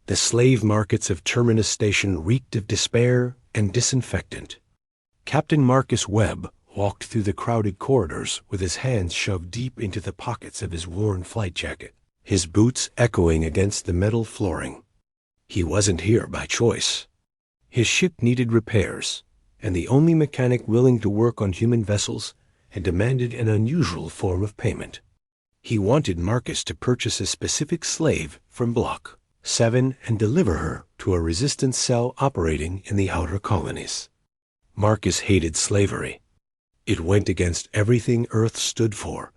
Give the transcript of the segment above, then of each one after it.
The slave markets of Terminus Station reeked of despair and disinfectant. Captain Marcus Webb walked through the crowded corridors with his hands shoved deep into the pockets of his worn flight jacket, his boots echoing against the metal flooring. He wasn't here by choice. His ship needed repairs, and the only mechanic willing to work on human vessels had demanded an unusual form of payment. He wanted Marcus to purchase a specific slave from Block 7 and deliver her to a resistance cell operating in the outer colonies. Marcus hated slavery. It went against everything Earth stood for,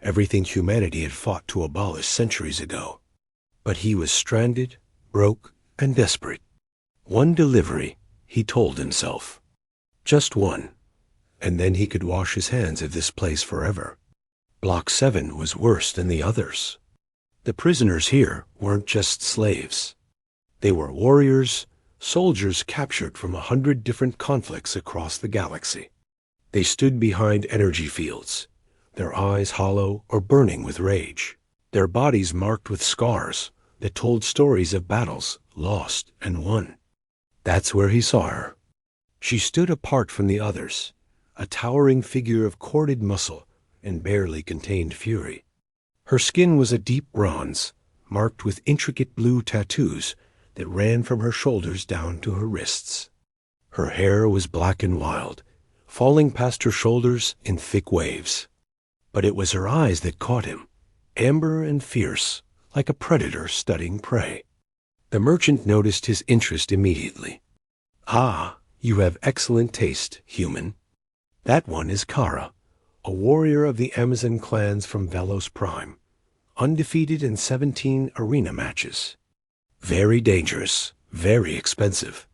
everything humanity had fought to abolish centuries ago. But he was stranded, broke, and desperate. One delivery, he told himself. Just one, and then he could wash his hands of this place forever. Block 7 was worse than the others. The prisoners here weren't just slaves. They were warriors, soldiers captured from 100 different conflicts across the galaxy. They stood behind energy fields, their eyes hollow or burning with rage, their bodies marked with scars that told stories of battles lost and won. That's where he saw her. She stood apart from the others, a towering figure of corded muscle and barely contained fury. Her skin was a deep bronze, marked with intricate blue tattoos that ran from her shoulders down to her wrists. Her hair was black and wild, falling past her shoulders in thick waves. But it was her eyes that caught him, amber and fierce, like a predator studying prey. The merchant noticed his interest immediately. "Ah, you have excellent taste, human. That one is Kara, a warrior of the Amazon clans from Velos Prime, undefeated in 17 arena matches. Very dangerous, very expensive.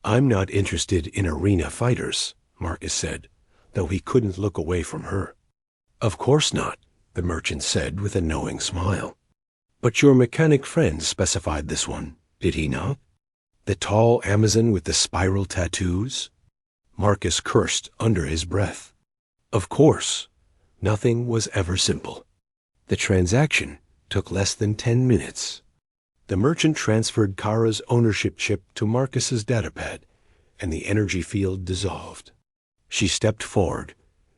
I'm not interested in arena fighters," Marcus said, though he couldn't look away from her. "Of course not," the merchant said with a knowing smile. "But your mechanic friend specified this one, did he not? The tall Amazon with the spiral tattoos?" Marcus cursed under his breath. Of course, nothing was ever simple. The transaction took less than 10 minutes. The merchant transferred Kara's ownership chip to Marcus's datapad, and the energy field dissolved. She stepped forward,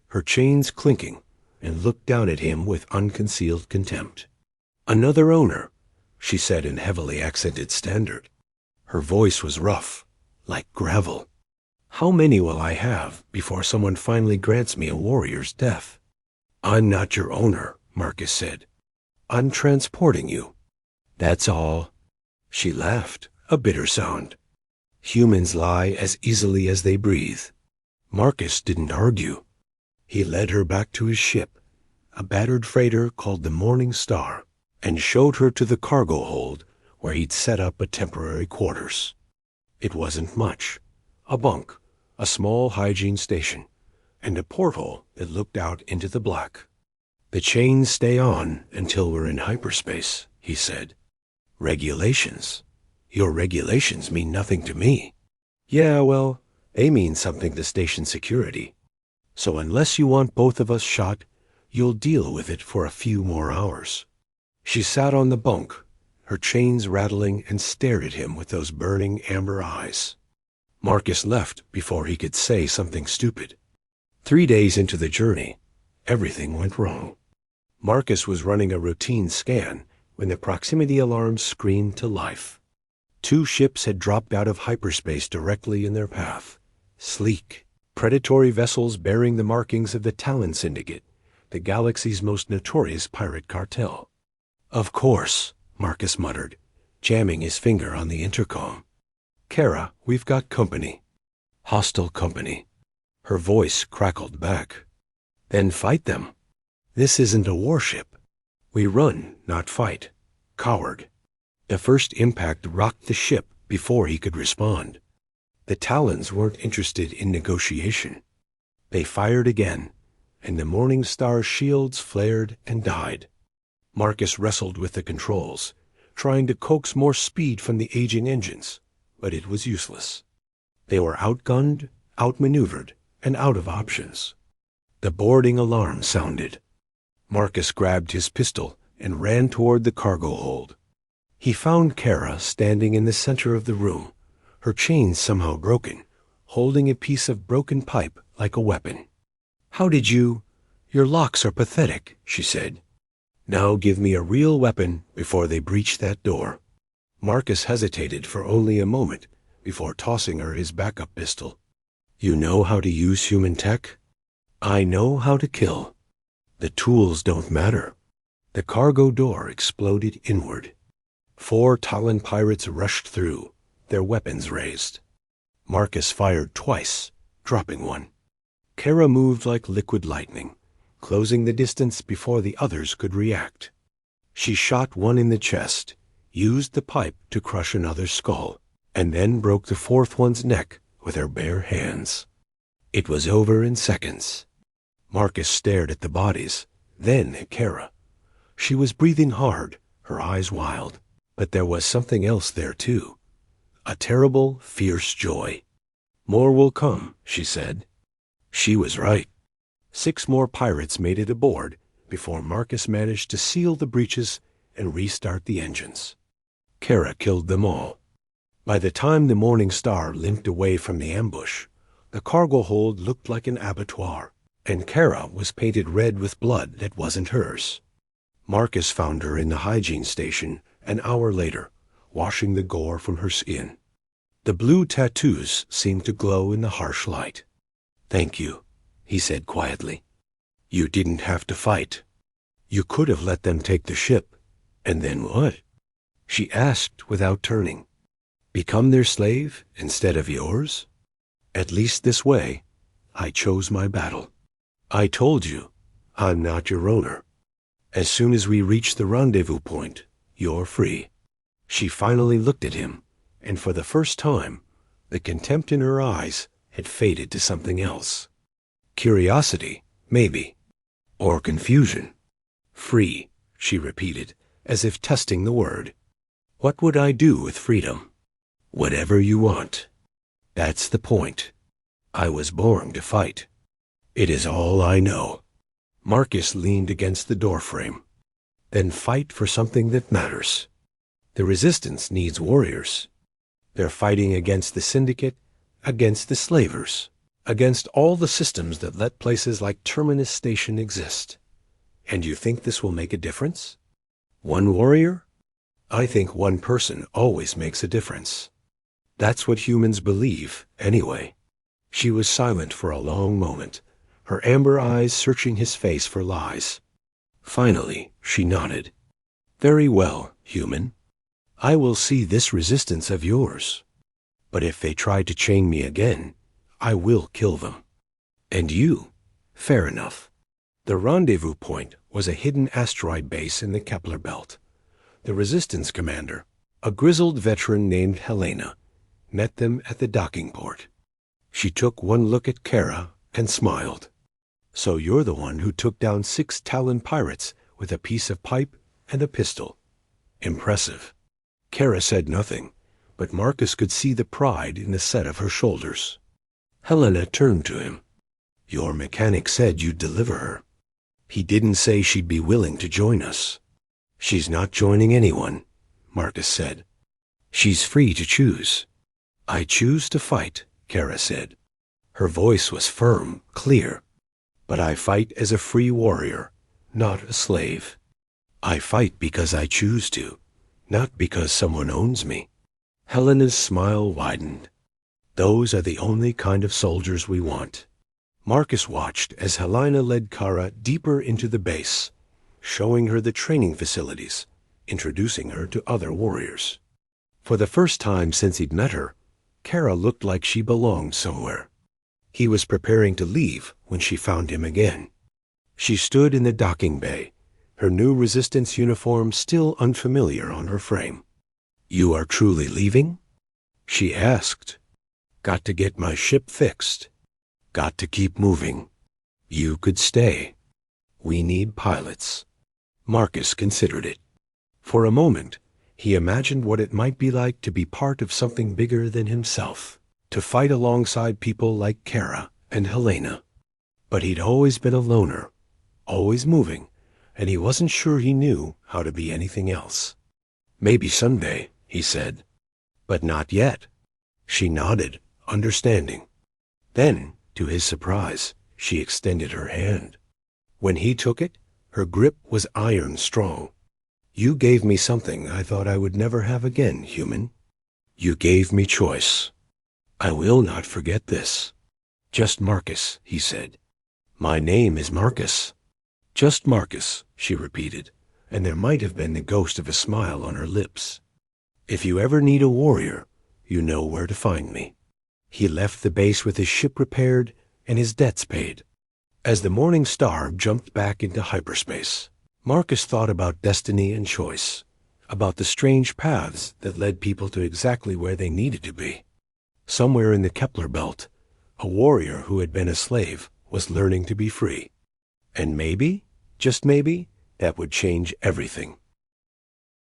her chains clinking, and looked down at him with unconcealed contempt. "Another owner," she said in heavily accented standard. Her voice was rough, like gravel. "How many will I have before someone finally grants me a warrior's death?" "I'm not your owner," Marcus said. "I'm transporting you. That's all." She laughed, a bitter sound. Humans lie as easily as they breathe. Marcus didn't argue. He led her back to his ship, a battered freighter called the Morning Star, and showed her to the cargo hold where he'd set up a temporary quarters. It wasn't much. A bunk, a small hygiene station, and a porthole that looked out into the black. "The chains stay on until we're in hyperspace," he said. "Regulations? Your regulations mean nothing to me." "Yeah, well, they mean something to station security. So unless you want both of us shot, you'll deal with it for a few more hours." She sat on the bunk, her chains rattling, and stared at him with those burning amber eyes. Marcus left before he could say something stupid. 3 days into the journey, everything went wrong. Marcus was running a routine scan when the proximity alarm screamed to life. 2 ships had dropped out of hyperspace directly in their path. Sleek, predatory vessels bearing the markings of the Talon Syndicate, the galaxy's most notorious pirate cartel. "Of course," Marcus muttered, jamming his finger on the intercom. "Kara, we've got company." "Hostile company." Her voice crackled back. "Then fight them. This isn't a warship. We run, not fight. Coward." The first impact rocked the ship before he could respond. The Talons weren't interested in negotiation. They fired again, and the Morning Star's shields flared and died. Marcus wrestled with the controls, trying to coax more speed from the aging engines, but it was useless. They were outgunned, outmaneuvered, and out of options. The boarding alarm sounded. Marcus grabbed his pistol and ran toward the cargo hold. He found Kara standing in the center of the room, her chains somehow broken, holding a piece of broken pipe like a weapon. "How did you? Your locks are pathetic," she said. "Now give me a real weapon before they breach that door." Marcus hesitated for only a moment before tossing her his backup pistol. "You know how to use human tech? I know how to kill. The tools don't matter." The cargo door exploded inward. 4 Talon pirates rushed through, their weapons raised. Marcus fired twice, dropping one. Kara moved like liquid lightning, closing the distance before the others could react. She shot one in the chest, used the pipe to crush another's skull, and then broke the 4th one's neck with her bare hands. It was over in seconds. Marcus stared at the bodies, then at Kara. She was breathing hard, her eyes wild, but there was something else there too. A terrible, fierce joy. "More will come," she said. She was right. 6 more pirates made it aboard before Marcus managed to seal the breaches and restart the engines. Kara killed them all. By the time the Morning Star limped away from the ambush, the cargo hold looked like an abattoir, and Kara was painted red with blood that wasn't hers. Marcus found her in the hygiene station an hour later, washing the gore from her skin. The blue tattoos seemed to glow in the harsh light. "Thank you," he said quietly. "You didn't have to fight. You could have let them take the ship, and then what?" She asked without turning. "Become their slave instead of yours? At least this way, I chose my battle. I told you, I'm not your owner. As soon as we reach the rendezvous point, you're free." She finally looked at him, and for the first time, the contempt in her eyes had faded to something else. Curiosity, maybe. Or confusion. "Free," she repeated, as if testing the word. "What would I do with freedom?" "Whatever you want. That's the point. I was born to fight. It is all I know." Marcus leaned against the doorframe. "Then fight for something that matters. The Resistance needs warriors. They're fighting against the Syndicate, against the slavers, against all the systems that let places like Terminus Station exist. And you think this will make a difference? One warrior? I think one person always makes a difference. That's what humans believe, anyway." She was silent for a long moment, her amber eyes searching his face for lies. Finally, she nodded. "Very well, human. I will see this resistance of yours. But if they try to chain me again, I will kill them. And you? Fair enough." The rendezvous point was a hidden asteroid base in the Kepler belt. The Resistance commander, a grizzled veteran named Helena, met them at the docking port. She took one look at Kara and smiled. "So you're the one who took down 6 Talon pirates with a piece of pipe and a pistol. Impressive." Kara said nothing, but Marcus could see the pride in the set of her shoulders. Helena turned to him. "Your mechanic said you'd deliver her. He didn't say she'd be willing to join us." "She's not joining anyone," Marcus said. "She's free to choose." "I choose to fight," Kara said. Her voice was firm, clear. "But I fight as a free warrior, not a slave. I fight because I choose to, not because someone owns me." Helena's smile widened. "Those are the only kind of soldiers we want." Marcus watched as Helena led Kara deeper into the base, showing her the training facilities, introducing her to other warriors. For the first time since he'd met her, Kara looked like she belonged somewhere. He was preparing to leave when she found him again. She stood in the docking bay, her new Resistance uniform still unfamiliar on her frame. "You are truly leaving?" she asked. "Got to get my ship fixed. Got to keep moving. You could stay. We need pilots." Marcus considered it. For a moment, he imagined what it might be like to be part of something bigger than himself, to fight alongside people like Kara and Helena. But he'd always been a loner, always moving, and he wasn't sure he knew how to be anything else. Maybe someday, he said. But not yet. She nodded, understanding. Then, to his surprise, she extended her hand. When he took it, her grip was iron strong. You gave me something I thought I would never have again, human. You gave me choice. I will not forget this. Just Marcus, he said. My name is Marcus. Just Marcus, she repeated, and there might have been the ghost of a smile on her lips. If you ever need a warrior, you know where to find me. He left the base with his ship repaired and his debts paid. As the morning star jumped back into hyperspace, Marcus thought about destiny and choice, about the strange paths that led people to exactly where they needed to be. Somewhere in the Kepler belt, a warrior who had been a slave was learning to be free. And maybe, just maybe, that would change everything.